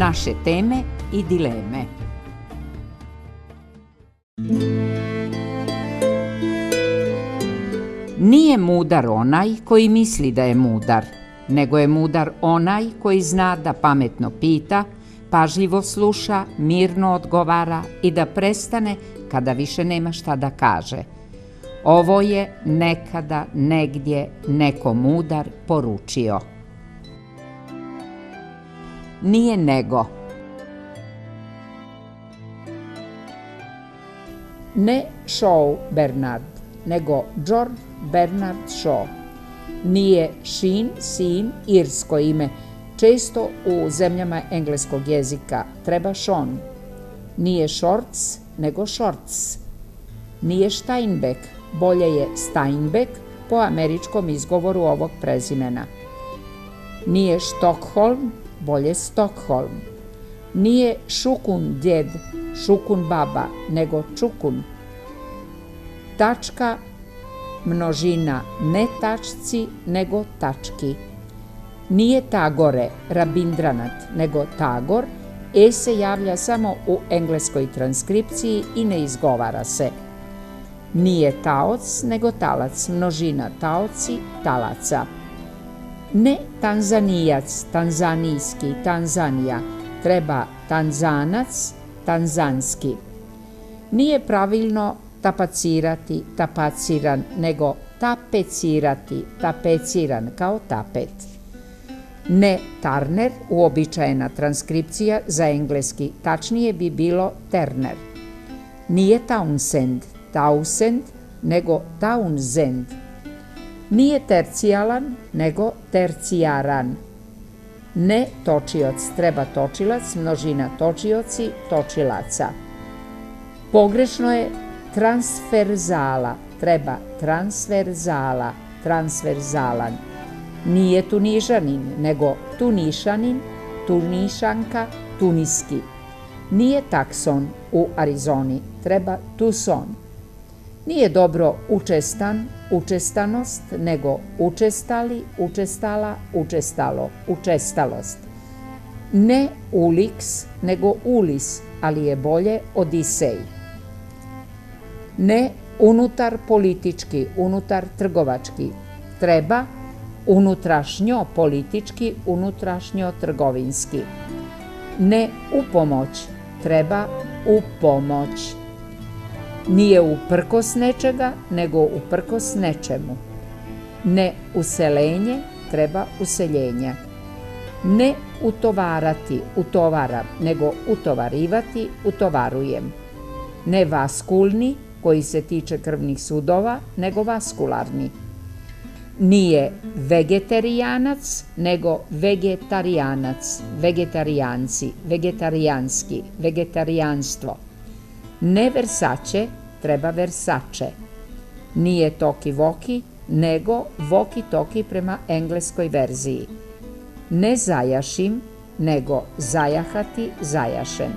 naše teme i dileme. Nije mudar onaj koji misli da je mudar, nego je mudar onaj koji zna da pametno pita, pažljivo sluša, mirno odgovara i da prestane kada više nema šta da kaže. Ovo je nekada, negdje, neko mudar poručio. Nije nego. Ne Shaw Bernard, nego George Bernard Shaw. Nije Sheen, sin, irsko ime. Često u zemljama engleskog jezika treba Sean. Nije Shorts, nego Shorts. Nije Steinbeck, bolje je Steinbeck po američkom izgovoru ovog prezimena. Nije Stockholm, bolje Stockholm. Nije Šukun djed, Šukun baba, nego Čukun. Tačka, množina, ne tačci, nego tački. Nije Tagore, Rabindranat, nego Tagor, se javlja samo u engleskoj transkripciji i ne izgovara se. Nije taoc, nego talac, množina, taoci, talaca. Ne Tanzanijac, tanzanijski, Tanzanija, treba Tanzanac, tanzanski. Nije pravilno tapacirati, tapaciran, nego tapecirati, tapeciran, kao tapet. Ne Turner, uobičajena transkripcija za engleski, tačnije bi bilo Turner. Nije Townsend, Townsend, nego Townsend. Nije tercijalan, nego tercijaran. Ne točioc, treba točilac, množina točioci, točilaca. Pogrešno je transferzala, treba transverzala, transverzalan. Nije Tunižanin, nego Tunišanin, Tunišanka, Tuniski. Nije takson u Arizoni, treba Tucson. Nije dobro učestan, učestanost, nego učestali, učestala, učestalo, učestalost. Ne Ulix, nego Ulis, ali je bolje Odisej. Ne unutar politički, unutar trgovački, treba unutrašnjo politički, unutrašnjo trgovinski. Ne u pomoć, treba u pomoć. Nije uprkos nečega, nego uprkos nečemu. Ne uselenje, treba useljenje. Ne utovarati, utovaram, nego utovarivati, utovarujem. Ne vaskulni, koji se tiče krvnih sudova, nego vaskularni. Nije vegetarijanac, nego vegetarijanac, vegetarijanci, vegetarijanski, vegetarijanstvo. Ne Versace, treba Versace. Nije toki voki, nego voki toki prema engleskoj verziji. Ne zajašim, nego zajahati, zajašen.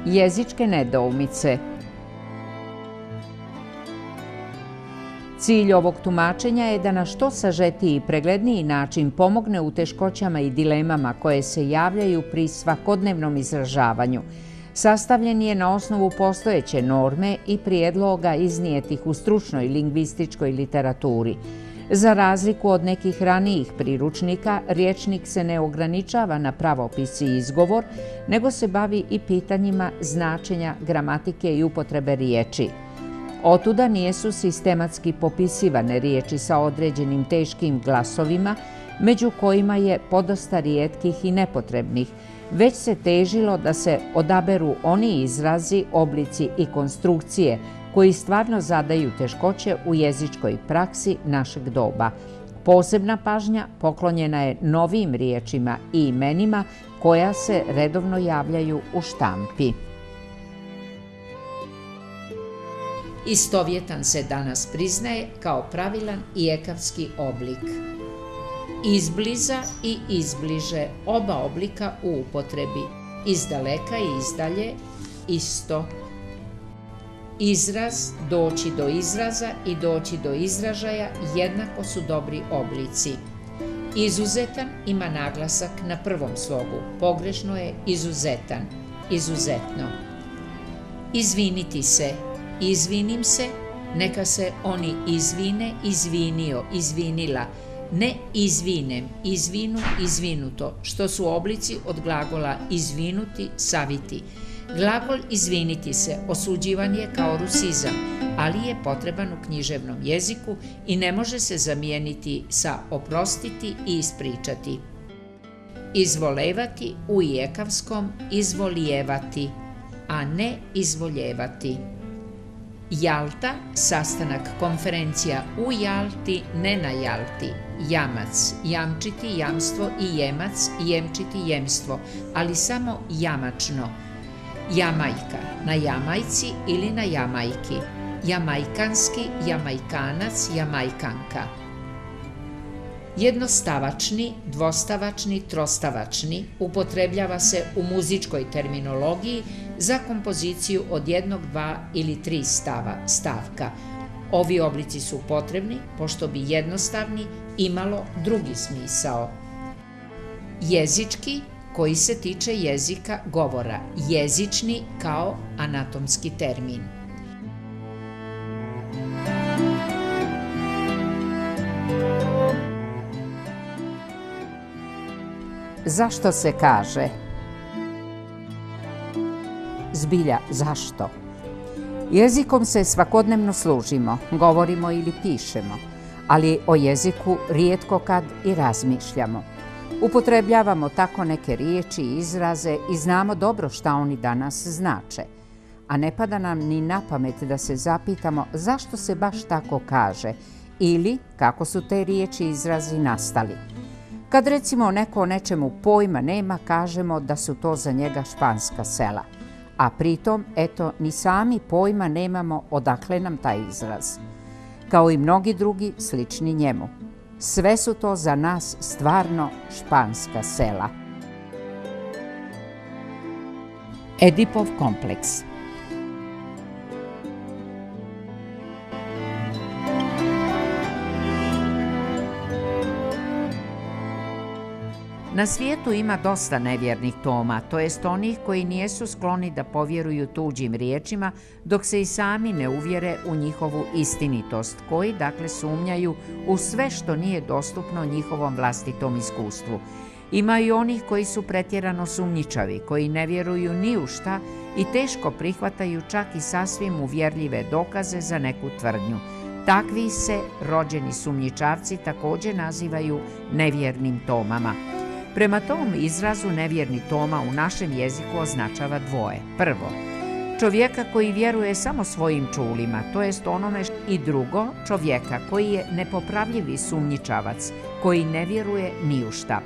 Jezičke nedoumice. Cilj ovog tumačenja je da na što sažetiji i pregledniji način pomogne u teškoćama i dilemama koje se javljaju pri svakodnevnom izražavanju. Sastavljen je na osnovu postojeće norme i prijedloga iznijetih u stručnoj lingvističkoj literaturi. Za razliku od nekih ranijih priručnika, rječnik se ne ograničava na pravopis i izgovor, nego se bavi i pitanjima značenja, gramatike i upotrebe riječi. Otuda nijesu sistematski popisivane riječi sa određenim teškim glasovima, među kojima je podosta rijetkih i nepotrebnih, već se težilo da se odaberu oni izrazi, oblici i konstrukcije koji stvarno zadaju teškoće u jezičkoj praksi našeg doba. Posebna pažnja poklonjena je novim riječima i imenima koja se redovno javljaju u štampi. Istovjetan se danas priznaje kao pravilan ijekavski oblik. Izbliza i izbliže, oba oblika u upotrebi. Izdaleka i izdalje, isto. Izraz, doći do izraza i doći do izražaja jednako su dobri oblici. Izuzetan ima naglasak na prvom slogu, pogrešno je izuzetan, izuzetno. Izviniti se, izvinim se, neka se oni izvine, izvinio, izvinila, ne izvinem, izvinu, izvinuto, što su oblici od glagola izvinuti, saviti. Glagol izviniti se osuđivan je kao rusizam, ali je potreban u književnom jeziku i ne može se zamijeniti sa oprostiti i ispričati. Izvolevati u ijekavskom izvolijevati, a ne izvoljevati. Jalta, sastanak konferencija u Jalti, ne na Jalti. Jamac, jamčiti, jamstvo i jemac, jemčiti, jemstvo, ali samo jamačno. Jamajka, na Jamajci ili na Jamajki. Jamajkanski, jamajkanac, jamajkanka. Jednostavačni, dvostavačni, trostavačni upotrebljava se u muzičkoj terminologiji za kompoziciju od 1, 2 ili 3 stavka. Ovi oblici su potrebni pošto bi jednostavni imalo drugi smisao. Jezički, koji se tiče jezika govora, jezični kao anatomski termin. Zašto se kaže? Zbilja, zašto? Jezikom se svakodnevno služimo, govorimo ili pišemo, ali o jeziku rijetko kad i razmišljamo. Upotrebljavamo tako neke riječi i izraze i znamo dobro šta oni danas znače, a ne pada nam ni na pamet da se zapitamo zašto se baš tako kaže ili kako su te riječi i izrazi nastali. Kad recimo neko o nečemu pojma nema, kažemo da su to za njega španska sela, a pritom, eto, ni sami pojma nemamo odakle nam taj izraz, kao i mnogi drugi slični njemu. Sve su to za nas stvarno španska sela. Edipov kompleks. Na svijetu ima dosta nevjernih Toma, to jest onih koji nijesu skloni da povjeruju tuđim riječima, dok se i sami ne uvjere u njihovu istinitost, koji dakle sumnjaju u sve što nije dostupno njihovom vlastitom iskustvu. Ima i onih koji su pretjerano sumnjičavi, koji ne vjeruju ni u šta i teško prihvataju čak i sasvim uvjerljive dokaze za neku tvrdnju. Takvi se rođeni sumnjičavci također nazivaju nevjernim Tomama. Prema tom izrazu nevjerni Toma u našem jeziku označava dvoje. Prvo, čovjeka koji vjeruje samo svojim čulima, to jest onome, i drugo, čovjeka koji je nepopravljivi sumnjičavac, koji ne vjeruje ni u šta.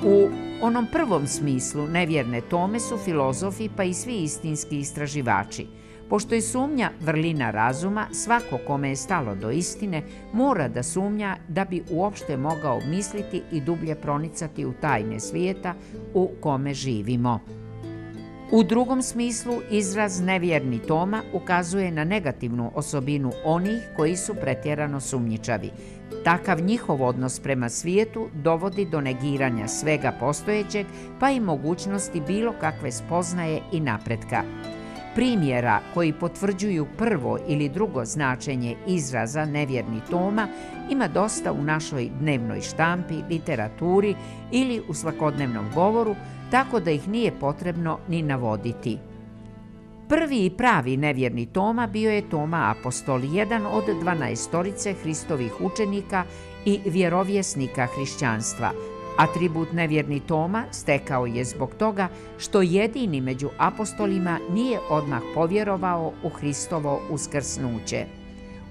U onom prvom smislu nevjerne Tome su filozofi pa i svi istinski istraživači. Pošto je sumnja vrlina razuma, svako kome je stalo do istine mora da sumnja da bi uopšte mogao misliti i dublje pronicati u tajne svijeta u kome živimo. U drugom smislu izraz nevjerni Toma ukazuje na negativnu osobinu onih koji su pretjerano sumnjičavi. Takav njihov odnos prema svijetu dovodi do negiranja svega postojećeg pa i mogućnosti bilo kakve spoznaje i napretka. Primjera koji potvrđuju prvo ili drugo značenje izraza nevjerni Toma ima dosta u našoj dnevnoj štampi, literaturi ili u svakodnevnom govoru, tako da ih nije potrebno ni navoditi. Prvi i pravi nevjerni Toma bio je Toma Apostol, jedan od 12 Hristovih učenika i vjerovjesnika hrišćanstva. Atribut nevjerni Toma stekao je zbog toga što jedini među apostolima nije odmah povjerovao u Hristovo uskrsnuće.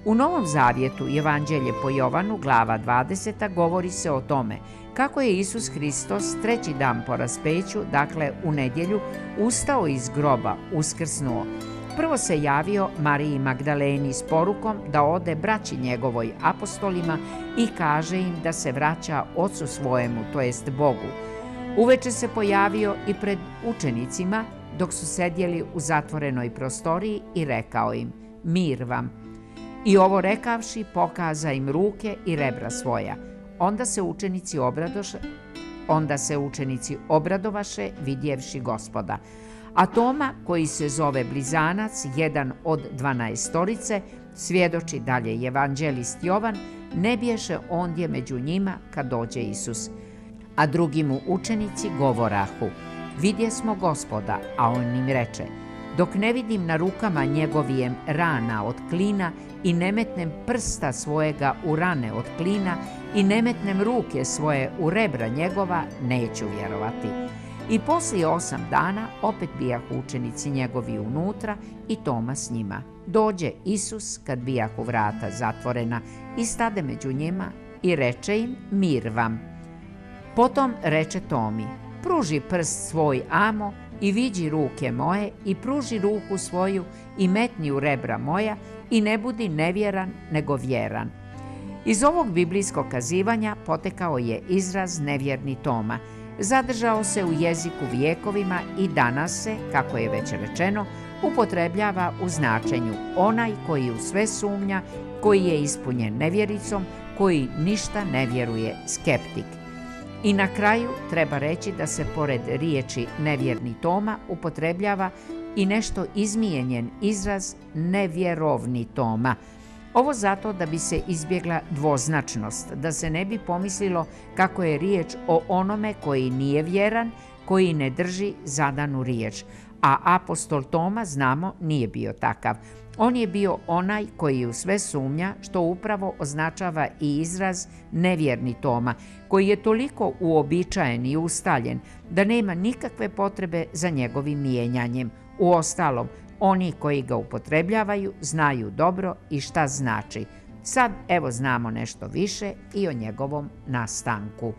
U Novom Zavjetu, Evanđelje po Jovanu, glava 20, govori se o tome kako je Isus Hristos 3. dan po raspeću, dakle u nedjelju, ustao iz groba, uskrsnuo. Prvo se javio Mariji Magdaleni s porukom da ode braći njegovoj apostolima i kaže im da se vraća Ocu svojemu, to jest Bogu. Uveče se pojavio i pred učenicima dok su sedjeli u zatvorenoj prostoriji i rekao im: mir vam. I ovo rekavši, pokaza im ruke i rebra svoja. Onda se učenici obradovaše vidjevši Gospoda. A Toma, koji se zove Blizanac, jedan od 12, svjedoči dalje evanđelist Jovan, ne bješe ondje među njima kad dođe Isus. A drugi mu učenici govorahu: vidjesmo Gospoda, a on im reče: dok ne vidim na rukama njegovijem rana od klina i ne metnem prsta svojega u rane od klina i ne metnem ruke svoje u rebra njegova, neću vjerovati. I poslije 8 dana opet bijahu učenici njegovi unutra i Toma s njima. Dođe Isus kad bijahu vrata zatvorena i stade među njima i reče im: mir vam. Potom reče Tomi: pruži prst svoj amo i viđi ruke moje i pruži ruku svoju i metni u rebra moja i ne budi nevjeran nego vjeran. Iz ovog biblijskog kazivanja potekao je izraz nevjerni Toma. Zadržao se u jeziku vijekovima i danas se, kako je već rečeno, upotrebljava u značenju onaj koji u sve sumnja, koji je ispunjen nevjericom, koji ništa ne vjeruje, skeptik. I na kraju treba reći da se pored riječi nevjerni Toma upotrebljava i nešto izmijenjen izraz nevjerovni Toma. Ovo zato da bi se izbjegla dvoznačnost, da se ne bi pomislilo kako je riječ o onome koji nije vjeran, koji ne drži zadanu riječ. A apostol Toma, znamo, nije bio takav. On je bio onaj koji u sve sumnja, što upravo označava i izraz nevjerni Toma, koji je toliko uobičajen i ustaljen da nema nikakve potrebe za njegovim mijenjanjem. Uostalom, oni koji ga upotrebljavaju znaju dobro i šta znači. Sad evo znamo nešto više i o njegovom nastanku.